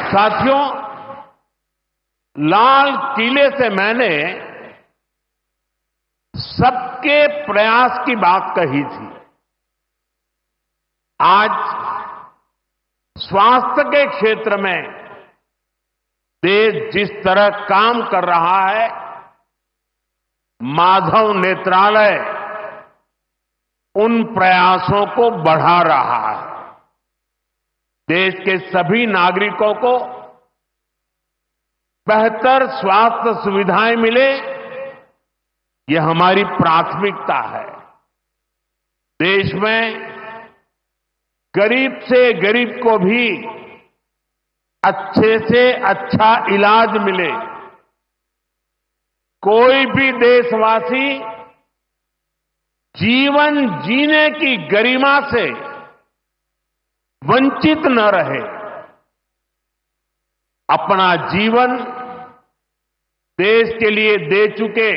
साथियों, लाल किले से मैंने सबके प्रयास की बात कही थी। आज स्वास्थ्य के क्षेत्र में देश जिस तरह काम कर रहा है, माधव नेत्रालय उन प्रयासों को बढ़ा रहा है। देश के सभी नागरिकों को बेहतर स्वास्थ्य सुविधाएं मिले, यह हमारी प्राथमिकता है। देश में गरीब से गरीब को भी अच्छे से अच्छा इलाज मिले। कोई भी देशवासी जीवन जीने की गरिमा से वंचित न रहे। अपना जीवन देश के लिए दे चुके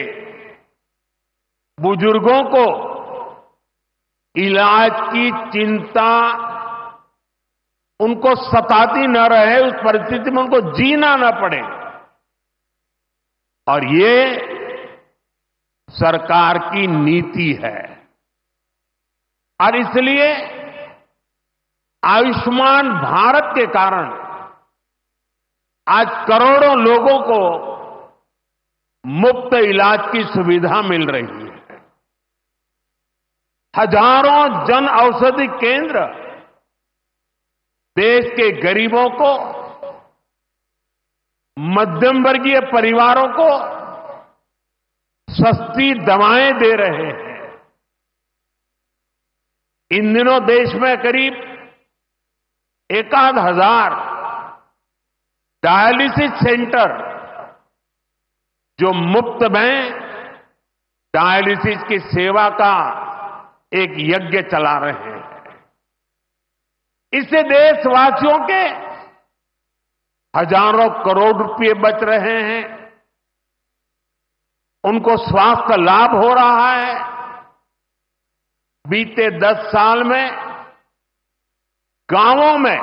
बुजुर्गों को इलाज की चिंता उनको सताती न रहे, उस परिस्थिति में उनको जीना न पड़े। और ये सरकार की नीति है। और इसलिए आयुष्मान भारत के कारण आज करोड़ों लोगों को मुफ्त इलाज की सुविधा मिल रही है। हजारों जन औषधि केंद्र देश के गरीबों को, मध्यम वर्गीय परिवारों को सस्ती दवाएं दे रहे हैं। इन दिनों देश में करीब 1,000 डायलिसिस सेंटर जो मुफ्त में डायलिसिस की सेवा का एक यज्ञ चला रहे हैं। इससे देशवासियों के हजारों करोड़ रुपए बच रहे हैं। उनको स्वास्थ्य लाभ हो रहा है। बीते 10 साल में गांवों में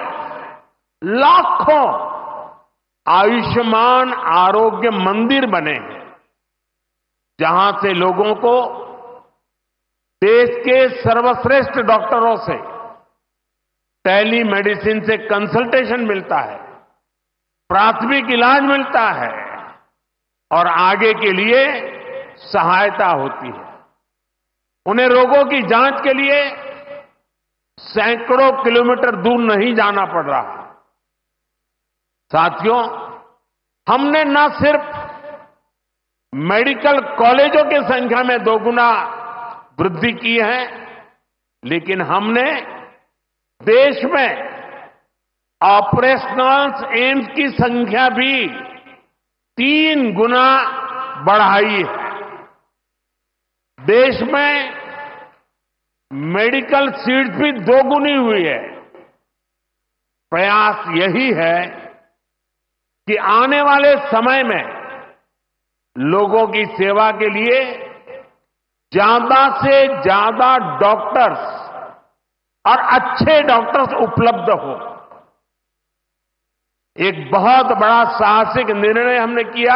लाखों आयुष्मान आरोग्य मंदिर बने हैं, जहां से लोगों को देश के सर्वश्रेष्ठ डॉक्टरों से टेली मेडिसिन से कंसल्टेशन मिलता है, प्राथमिक इलाज मिलता है और आगे के लिए सहायता होती है। उन्हें रोगों की जांच के लिए सैकड़ों किलोमीटर दूर नहीं जाना पड़ रहा। साथियों, हमने न सिर्फ मेडिकल कॉलेजों की संख्या में 2 गुना वृद्धि की है, लेकिन हमने देश में ऑपरेशनल एम्स की संख्या भी 3 गुना बढ़ाई है। देश में मेडिकल सीट्स भी 2 गुनी हुई है। प्रयास यही है कि आने वाले समय में लोगों की सेवा के लिए ज्यादा से ज्यादा डॉक्टर्स और अच्छे डॉक्टर्स उपलब्ध हो। एक बहुत बड़ा साहसिक निर्णय हमने किया।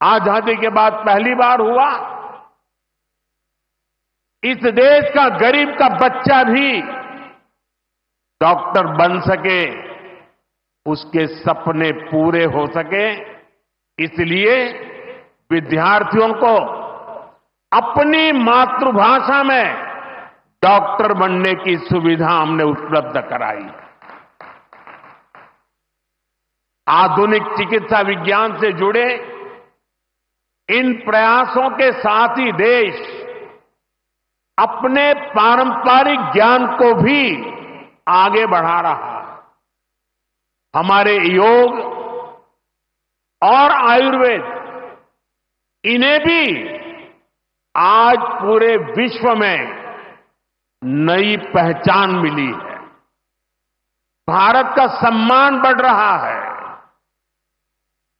आजादी के बाद पहली बार हुआ। इस देश का गरीब का बच्चा भी डॉक्टर बन सके, उसके सपने पूरे हो सके, इसलिए विद्यार्थियों को अपनी मातृभाषा में डॉक्टर बनने की सुविधा हमने उपलब्ध कराई। आधुनिक चिकित्सा विज्ञान से जुड़े इन प्रयासों के साथ ही देश अपने पारंपरिक ज्ञान को भी आगे बढ़ा रहा है। हमारे योग और आयुर्वेद, इन्हें भी आज पूरे विश्व में नई पहचान मिली है। भारत का सम्मान बढ़ रहा है।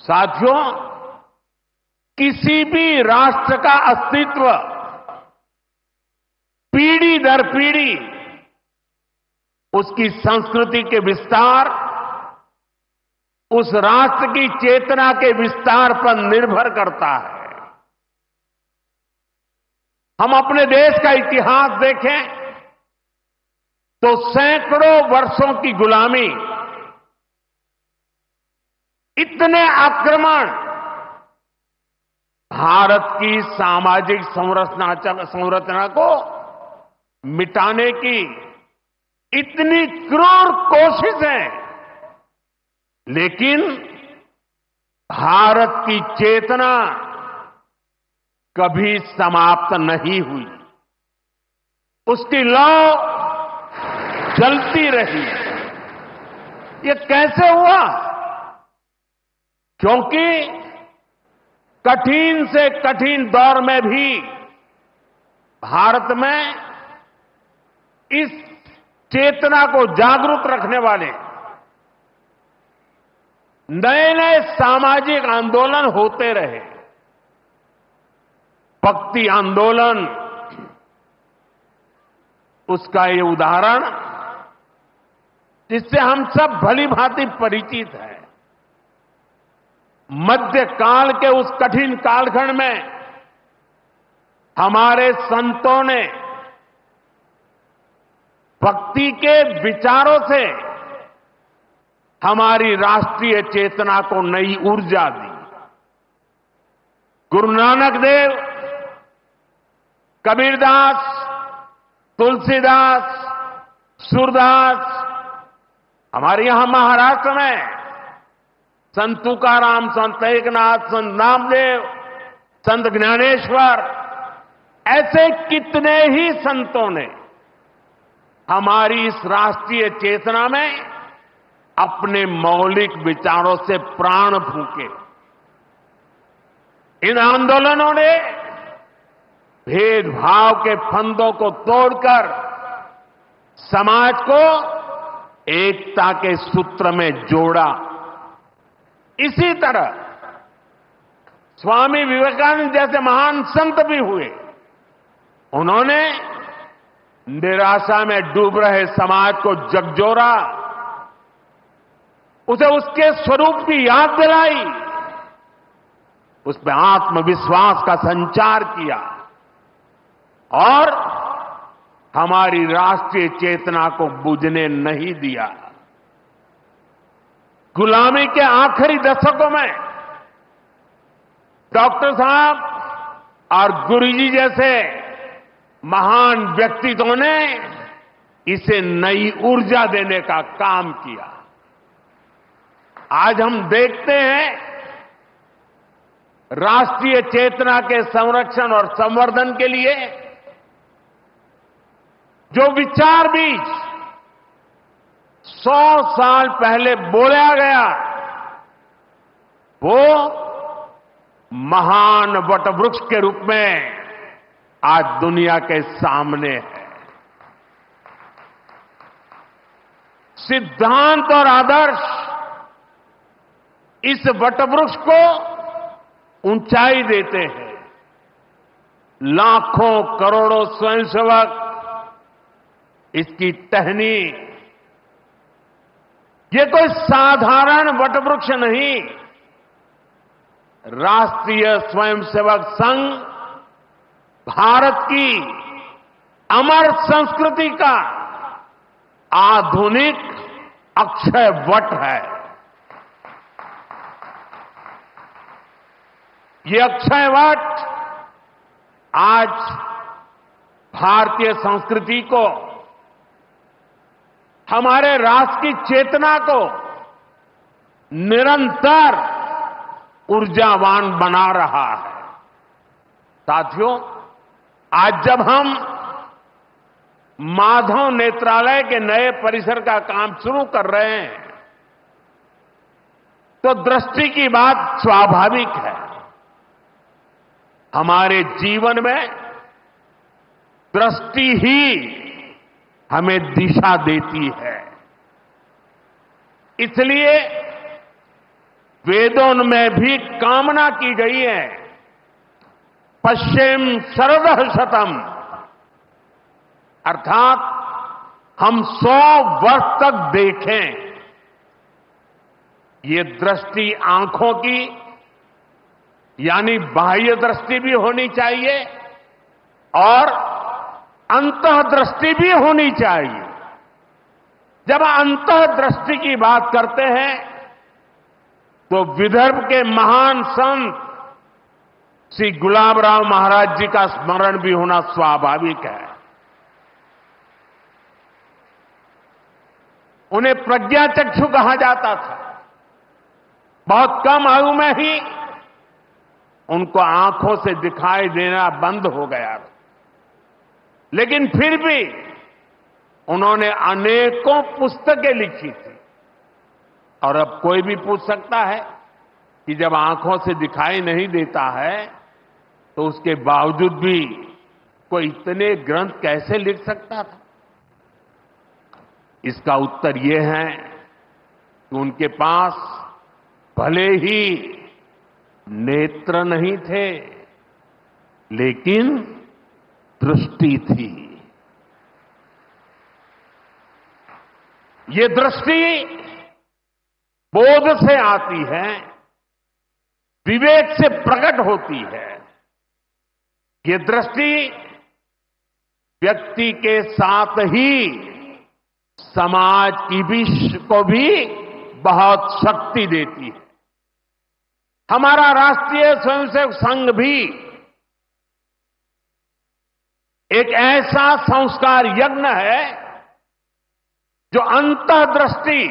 साथियों, किसी भी राष्ट्र का अस्तित्व पीढ़ी दर पीढ़ी उसकी संस्कृति के विस्तार उस राष्ट्र की चेतना के विस्तार पर निर्भर करता है। हम अपने देश का इतिहास देखें तो सैकड़ों वर्षों की गुलामी, इतने आक्रमण, भारत की सामाजिक संरचना को मिटाने की इतनी क्रूर कोशिशें, लेकिन भारत की चेतना कभी समाप्त नहीं हुई। उसकी लौ जलती रही। ये कैसे हुआ? क्योंकि कठिन से कठिन दौर में भी भारत में इस चेतना को जागरूक रखने वाले नए नए सामाजिक आंदोलन होते रहे। भक्ति आंदोलन उसका ये उदाहरण जिससे हम सब भली भांति परिचित हैं। मध्यकाल के उस कठिन कालखंड में हमारे संतों ने भक्ति के विचारों से हमारी राष्ट्रीय चेतना को नई ऊर्जा दी। गुरु नानक देव, कबीरदास, तुलसीदास, सूरदास, हमारे यहां महाराष्ट्र में संत तुकाराम, संत एकनाथ, संत नामदेव, संत ज्ञानेश्वर, ऐसे कितने ही संतों ने हमारी इस राष्ट्रीय चेतना में अपने मौलिक विचारों से प्राण फूंके। इन आंदोलनों ने भेदभाव के फंदों को तोड़कर समाज को एकता के सूत्र में जोड़ा। इसी तरह स्वामी विवेकानंद जैसे महान संत भी हुए। उन्होंने निराशा में डूब रहे समाज को झकझोरा, उसे उसके स्वरूप की याद दिलाई, उसमें आत्मविश्वास का संचार किया और हमारी राष्ट्रीय चेतना को बुझने नहीं दिया। गुलामी के आखिरी दशकों में डॉक्टर साहब और गुरुजी जैसे महान व्यक्तित्वों ने इसे नई ऊर्जा देने का काम किया। आज हम देखते हैं राष्ट्रीय चेतना के संरक्षण और संवर्धन के लिए जो विचार बीज 100 साल पहले बोला गया, वो महान वटवृक्ष के रूप में आज दुनिया के सामने है। सिद्धांत और आदर्श इस वटवृक्ष को ऊंचाई देते हैं। लाखों करोड़ों स्वयंसेवक इसकी टहनी, ये कोई साधारण वटवृक्ष नहीं, राष्ट्रीय स्वयंसेवक संघ भारत की अमर संस्कृति का आधुनिक अक्षय वट है। ये अक्षय वट आज भारतीय संस्कृति को, हमारे राष्ट्र की चेतना को निरंतर ऊर्जावान बना रहा है। साथियों, आज जब हम माधव नेत्रालय के नए परिसर का काम शुरू कर रहे हैं, तो दृष्टि की बात स्वाभाविक है। हमारे जीवन में दृष्टि ही हमें दिशा देती है। इसलिए वेदों में भी कामना की गई है, पश्चिम शरदः शतम, अर्थात हम 100 वर्ष तक देखें। ये दृष्टि आंखों की यानी बाह्य दृष्टि भी होनी चाहिए और अंतः दृष्टि भी होनी चाहिए। जब अंतः दृष्टि की बात करते हैं तो विदर्भ के महान संत श्री गुलाबराव महाराज जी का स्मरण भी होना स्वाभाविक है। उन्हें प्रज्ञाचक्षु कहा जाता था। बहुत कम आयु में ही उनको आंखों से दिखाई देना बंद हो गया, लेकिन फिर भी उन्होंने अनेकों पुस्तकें लिखी थी। और अब कोई भी पूछ सकता है कि जब आंखों से दिखाई नहीं देता है तो उसके बावजूद भी कोई इतने ग्रंथ कैसे लिख सकता था? इसका उत्तर यह है कि उनके पास भले ही नेत्र नहीं थे, लेकिन दृष्टि थी। ये दृष्टि बोध से आती है, विवेक से प्रकट होती है। ये दृष्टि व्यक्ति के साथ ही समाज की को भी बहुत शक्ति देती है। हमारा राष्ट्रीय स्वयंसेवक संघ भी एक ऐसा संस्कार यज्ञ है जो अंतर्दृष्टि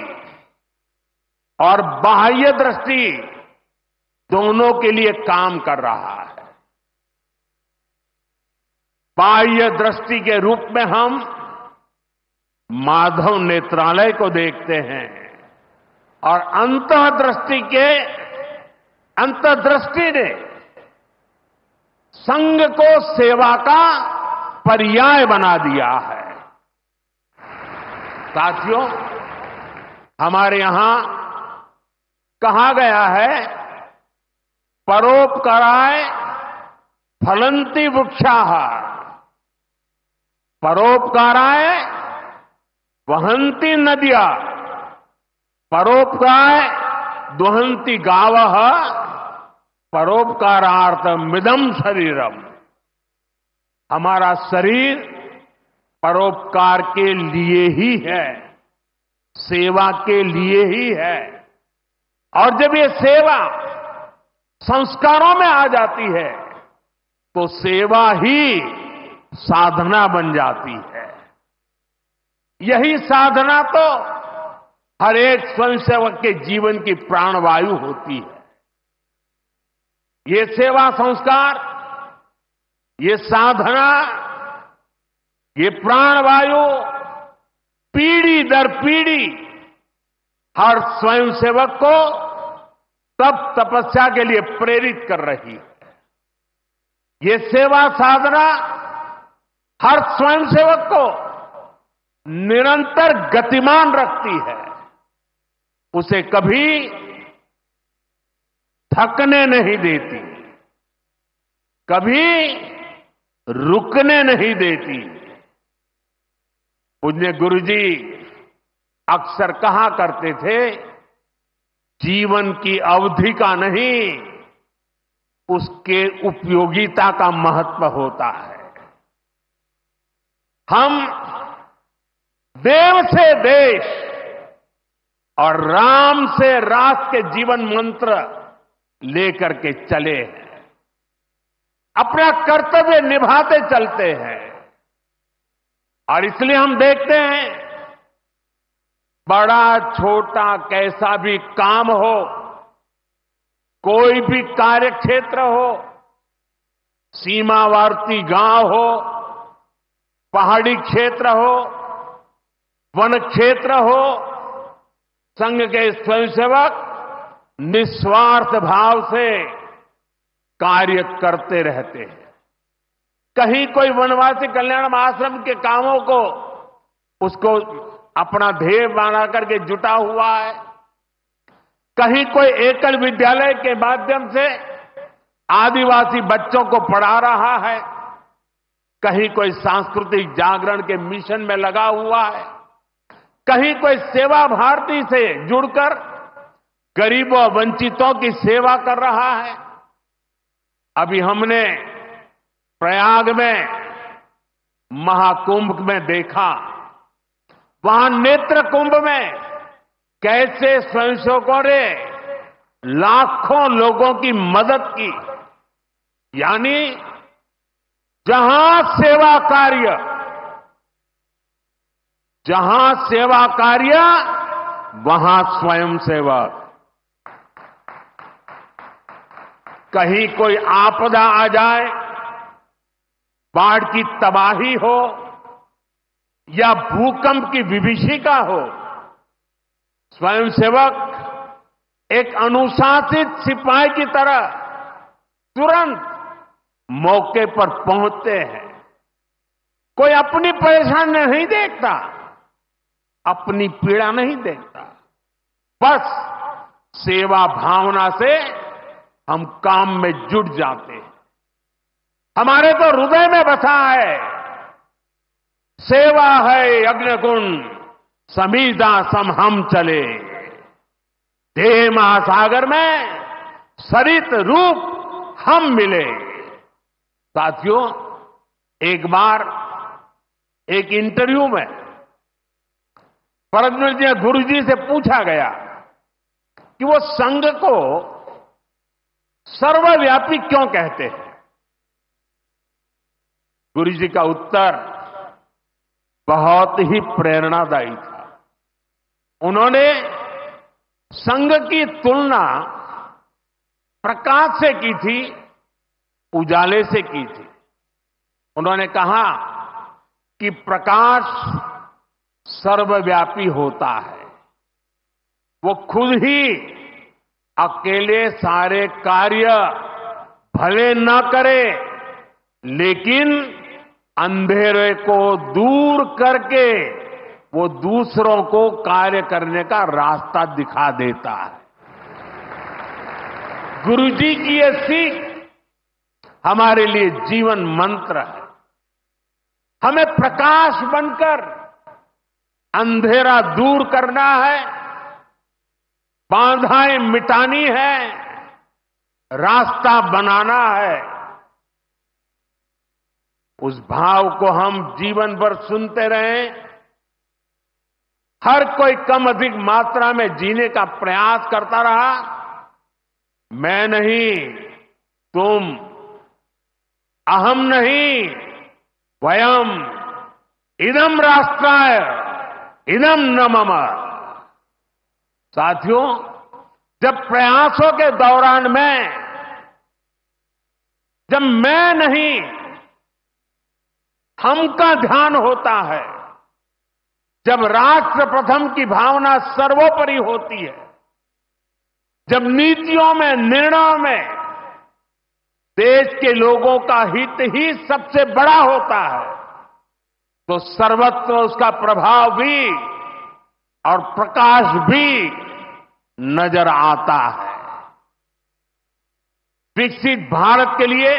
और बाह्य दृष्टि दोनों के लिए काम कर रहा है। बाह्य दृष्टि के रूप में हम माधव नेत्रालय को देखते हैं और अंतर्दृष्टि ने संघ को सेवा का पर्याय बना दिया है। साथियों, हमारे यहां कहा गया है, परोपकाराय फलंती वृक्षाः, परोपकाराय वहंती नद्या, परोपकाराय दुहंती गावः, परोपकारार्थमिदं शरीरम। हमारा शरीर परोपकार के लिए ही है, सेवा के लिए ही है। और जब ये सेवा संस्कारों में आ जाती है तो सेवा ही साधना बन जाती है। यही साधना तो हर एक स्वयंसेवक के जीवन की प्राणवायु होती है। ये सेवा संस्कार, ये साधना, ये प्राणवायु पीढ़ी दर पीढ़ी हर स्वयंसेवक को तप तपस्या के लिए प्रेरित कर रही है। ये सेवा साधना हर स्वयंसेवक को निरंतर गतिमान रखती है, उसे कभी थकने नहीं देती, कभी रुकने नहीं देती। पूज्य गुरुजी अक्सर कहा करते थे, जीवन की अवधि का नहीं, उसके उपयोगिता का महत्व होता है। हम देव से देश और राम से राष्ट्र के जीवन मंत्र लेकर के चले हैं, अपना कर्तव्य निभाते चलते हैं। और इसलिए हम देखते हैं, बड़ा छोटा कैसा भी काम हो, कोई भी कार्य क्षेत्र हो, सीमावर्ती गांव हो, पहाड़ी क्षेत्र हो, वन क्षेत्र हो, संघ के स्वयंसेवक निस्वार्थ भाव से कार्य करते रहते हैं। कहीं कोई वनवासी कल्याण आश्रम के कामों को उसको अपना ध्येय बना करके जुटा हुआ है, कहीं कोई एकल विद्यालय के माध्यम से आदिवासी बच्चों को पढ़ा रहा है, कहीं कोई सांस्कृतिक जागरण के मिशन में लगा हुआ है, कहीं कोई सेवा भारती से जुड़कर गरीबों वंचितों की सेवा कर रहा है। अभी हमने प्रयाग में महाकुंभ में देखा, वहां नेत्र कुंभ में कैसे स्वयंसेवकों ने लाखों लोगों की मदद की। यानी जहां सेवा कार्य वहां स्वयं सेवक। कहीं कोई आपदा आ जाए, बाढ़ की तबाही हो या भूकंप की विभीषिका हो, स्वयंसेवक एक अनुशासित सिपाही की तरह तुरंत मौके पर पहुंचते हैं। कोई अपनी परेशानी नहीं देखता, अपनी पीड़ा नहीं देखता, बस सेवा भावना से हम काम में जुट जाते हैं। हमारे तो हृदय में बसा है, सेवा है अग्निकुंड समीधा सम हम चले, देह महासागर में सरित रूप हम मिले। साथियों, एक बार एक इंटरव्यू में परमपूज्य गुरु जी से पूछा गया कि वो संघ को सर्वव्यापी क्यों कहते हैं। गुरु जी का उत्तर बहुत ही प्रेरणादायी था। उन्होंने संघ की तुलना प्रकाश से की थी, उजाले से की थी। उन्होंने कहा कि प्रकाश सर्वव्यापी होता है, वो खुद ही अकेले सारे कार्य भले न करे, लेकिन अंधेरे को दूर करके वो दूसरों को कार्य करने का रास्ता दिखा देता है। गुरुजी की ये सीख हमारे लिए जीवन मंत्र है। हमें प्रकाश बनकर अंधेरा दूर करना है, बाधाएं मिटानी है, रास्ता बनाना है। उस भाव को हम जीवन भर सुनते रहें। हर कोई कम अधिक मात्रा में जीने का प्रयास करता रहा। मैं नहीं, तुम, अहम नहीं, वयम, इदम राष्ट्राय, इदम न मम। साथियों, जब प्रयासों के दौरान जब मैं नहीं, हम का ध्यान होता है, जब राष्ट्र प्रथम की भावना सर्वोपरि होती है, जब नीतियों में, निर्णयों में देश के लोगों का हित ही सबसे बड़ा होता है, तो सर्वत्र उसका प्रभाव भी और प्रकाश भी नजर आता है। विकसित भारत के लिए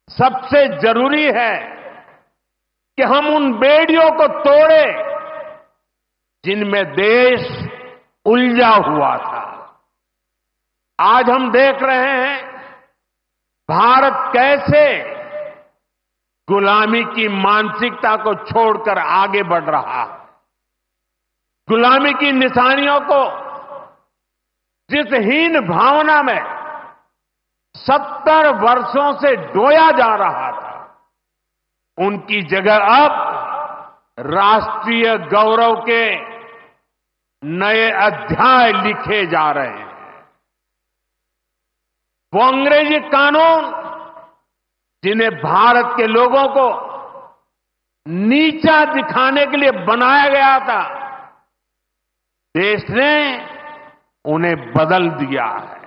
सबसे जरूरी है कि हम उन बेड़ियों को तोड़े जिनमें देश उलझा हुआ था। आज हम देख रहे हैं भारत कैसे गुलामी की मानसिकता को छोड़कर आगे बढ़ रहा है। गुलामी की निशानियों को जिस हीन भावना में 70 वर्षों से डोया जा रहा था, उनकी जगह अब राष्ट्रीय गौरव के नए अध्याय लिखे जा रहे हैं। वो अंग्रेजी कानून जिन्हें भारत के लोगों को नीचा दिखाने के लिए बनाया गया था, देश ने उन्हें बदल दिया है।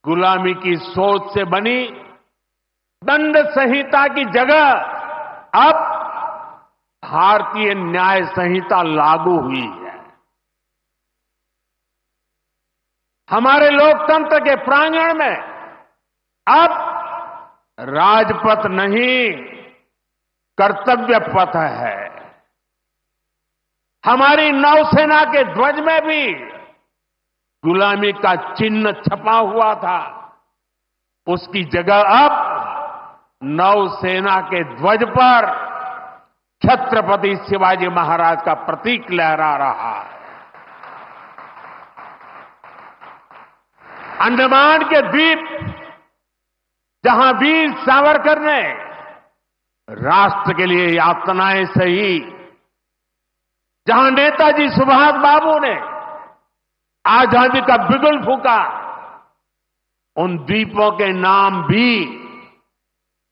गुलामी की सोच से बनी दंड संहिता की जगह अब भारतीय न्याय संहिता लागू हुई है। हमारे लोकतंत्र के प्रांगण में अब राजपथ नहीं, कर्तव्य पथ है। हमारी नौसेना के ध्वज में भी गुलामी का चिन्ह छपा हुआ था, उसकी जगह अब नौसेना के ध्वज पर छत्रपति शिवाजी महाराज का प्रतीक लहरा रहा है। अंडमान के द्वीप, जहां वीर सावरकर ने राष्ट्र के लिए यातनाएं सही, जहां नेताजी सुभाष बाबू ने आजादी का बिगुल फूंका, उन द्वीपों के नाम भी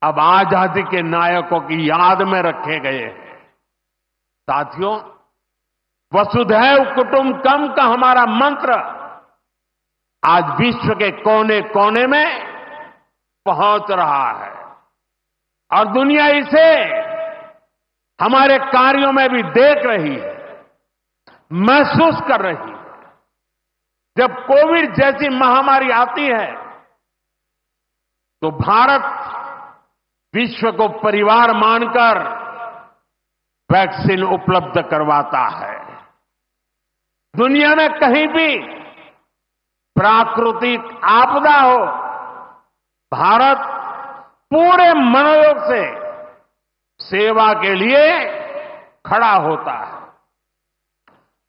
अब आजादी के नायकों की याद में रखे गए हैं। साथियों, वसुधैव कुटुंबकम का हमारा मंत्र आज विश्व के कोने कोने में पहुंच रहा है और दुनिया इसे हमारे कार्यों में भी देख रही है, महसूस कर रही है। जब कोविड जैसी महामारी आती है तो भारत विश्व को परिवार मानकर वैक्सीन उपलब्ध करवाता है। दुनिया में कहीं भी प्राकृतिक आपदा हो, भारत पूरे मनोयोग से सेवा के लिए खड़ा होता है।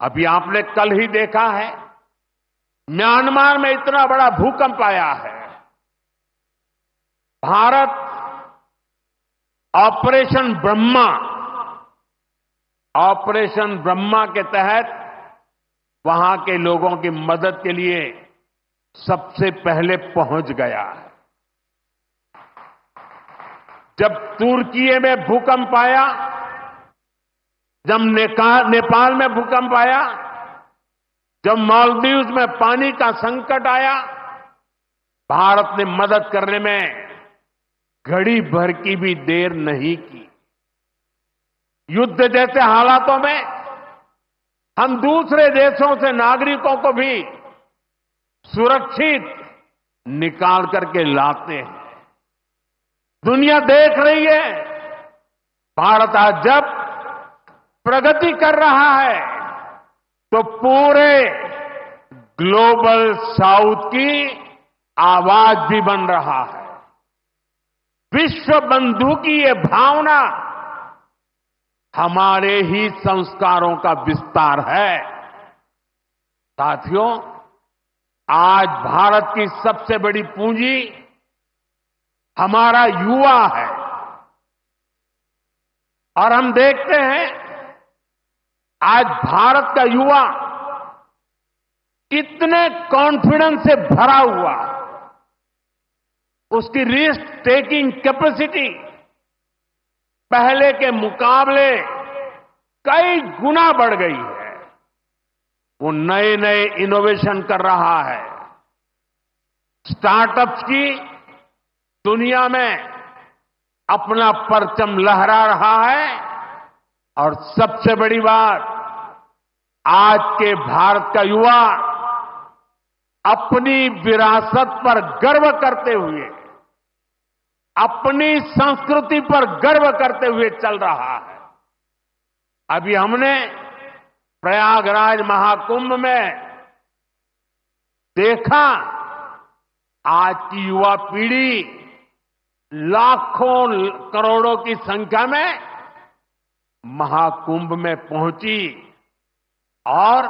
अभी आपने कल ही देखा है, म्यांमार में इतना बड़ा भूकंप आया है। भारत ऑपरेशन ब्रह्मा के तहत वहां के लोगों की मदद के लिए सबसे पहले पहुंच गया है। जब तुर्की में भूकंप आया, जब नेपाल में भूकंप आया, जब मालदीव्स में पानी का संकट आया, भारत ने मदद करने में घड़ी भर की भी देर नहीं की। युद्ध जैसे हालातों में हम दूसरे देशों से नागरिकों को भी सुरक्षित निकाल करके लाते हैं। दुनिया देख रही है, भारत आज जब प्रगति कर रहा है तो पूरे ग्लोबल साउथ की आवाज भी बन रहा है। विश्व बंधु की ये भावना हमारे ही संस्कारों का विस्तार है। साथियों, आज भारत की सबसे बड़ी पूंजी हमारा युवा है और हम देखते हैं आज भारत का युवा इतने कॉन्फिडेंस से भरा हुआ, उसकी रिस्क टेकिंग कैपेसिटी पहले के मुकाबले कई गुना बढ़ गई है। वो नए नए इनोवेशन कर रहा है, स्टार्टअप्स की दुनिया में अपना परचम लहरा रहा है और सबसे बड़ी बात, आज के भारत का युवा अपनी विरासत पर गर्व करते हुए, अपनी संस्कृति पर गर्व करते हुए चल रहा है। अभी हमने प्रयागराज महाकुंभ में देखा, आज की युवा पीढ़ी लाखों करोड़ों की संख्या में महाकुंभ में पहुंची और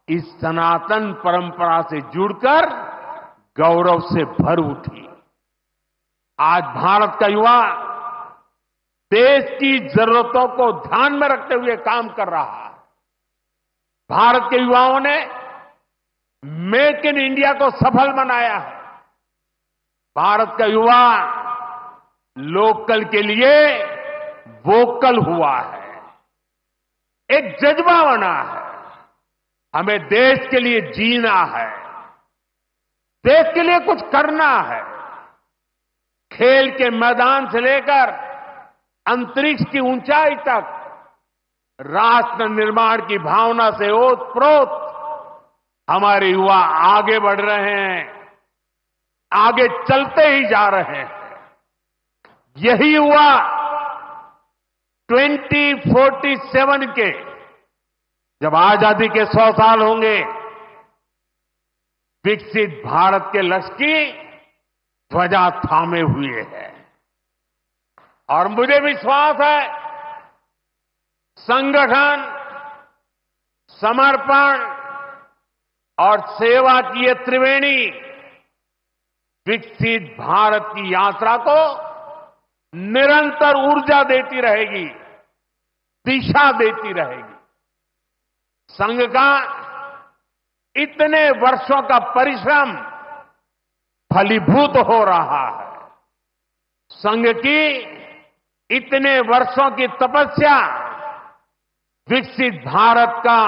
इस सनातन परंपरा से जुड़कर गौरव से भर उठी। आज भारत का युवा देश की जरूरतों को ध्यान में रखते हुए काम कर रहा है। भारत के युवाओं ने मेक इन इंडिया को सफल बनाया है। भारत का युवा लोकल के लिए वोकल हुआ है, एक जज्बा बना है। हमें देश के लिए जीना है, देश के लिए कुछ करना है। खेल के मैदान से लेकर अंतरिक्ष की ऊंचाई तक राष्ट्र निर्माण की भावना से ओतप्रोत हमारे युवा आगे बढ़ रहे हैं, आगे चलते ही जा रहे हैं। यही युवा 2047 के जब आजादी के 100 साल होंगे विकसित भारत के लक्ष्य की ध्वजा थामे हुए है। और मुझे विश्वास है संगठन, समर्पण और सेवा की ये त्रिवेणी विकसित भारत की यात्रा को निरंतर ऊर्जा देती रहेगी, दिशा देती रहेगी। संघ का इतने वर्षों का परिश्रम फलीभूत हो रहा है। संघ की इतने वर्षों की तपस्या विकसित भारत का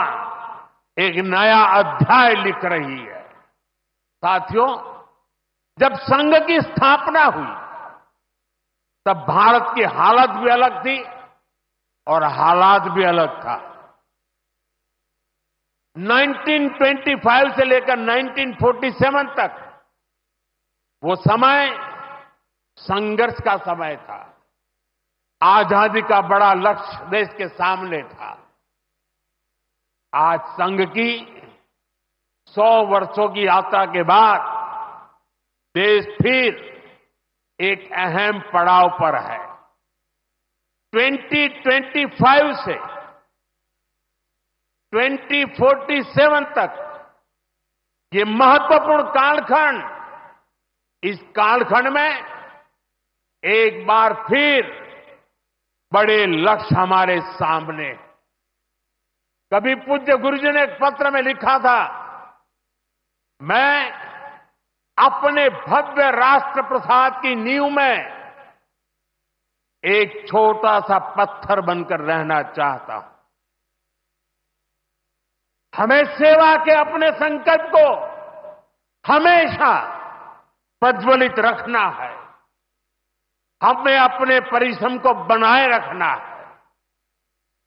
एक नया अध्याय लिख रही है। साथियों, जब संघ की स्थापना हुई तब भारत की हालत भी अलग थी और हालात भी अलग था। 1925 से लेकर 1947 तक वो समय संघर्ष का समय था। आजादी का बड़ा लक्ष्य देश के सामने था। आज संघ की 100 वर्षों की यात्रा के बाद देश फिर एक अहम पड़ाव पर है। 2025 से 2047 तक ये महत्वपूर्ण कालखंड, इस कालखंड में एक बार फिर बड़े लक्ष्य हमारे सामने। कभी पूज्य गुरुजी ने एक पत्र में लिखा था, मैं अपने भव्य राष्ट्र प्रसाद की नींव में एक छोटा सा पत्थर बनकर रहना चाहता हूं। हमें सेवा के अपने संकल्प को हमेशा प्रज्वलित रखना है। हमें अपने परिश्रम को बनाए रखना है।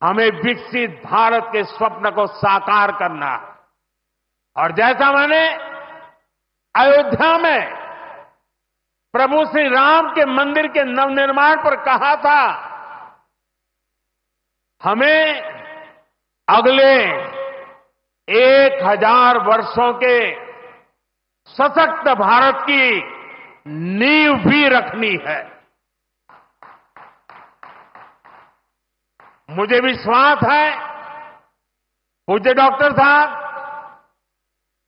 हमें विकसित भारत के स्वप्न को साकार करना है। और जैसा मैंने अयोध्या में प्रभु श्री राम के मंदिर के नवनिर्माण पर कहा था, हमें अगले 1000 वर्षों के सशक्त भारत की नींव भी रखनी है। मुझे विश्वास है पूज्य डॉक्टर साहब,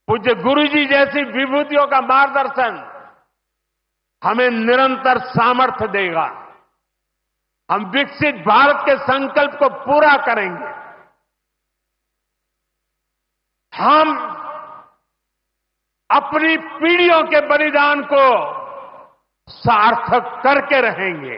पूज्य गुरुजी जैसी विभूतियों का मार्गदर्शन हमें निरंतर सामर्थ्य देगा। हम विकसित भारत के संकल्प को पूरा करेंगे। हम अपनी पीढ़ियों के बलिदान को सार्थक करके रहेंगे।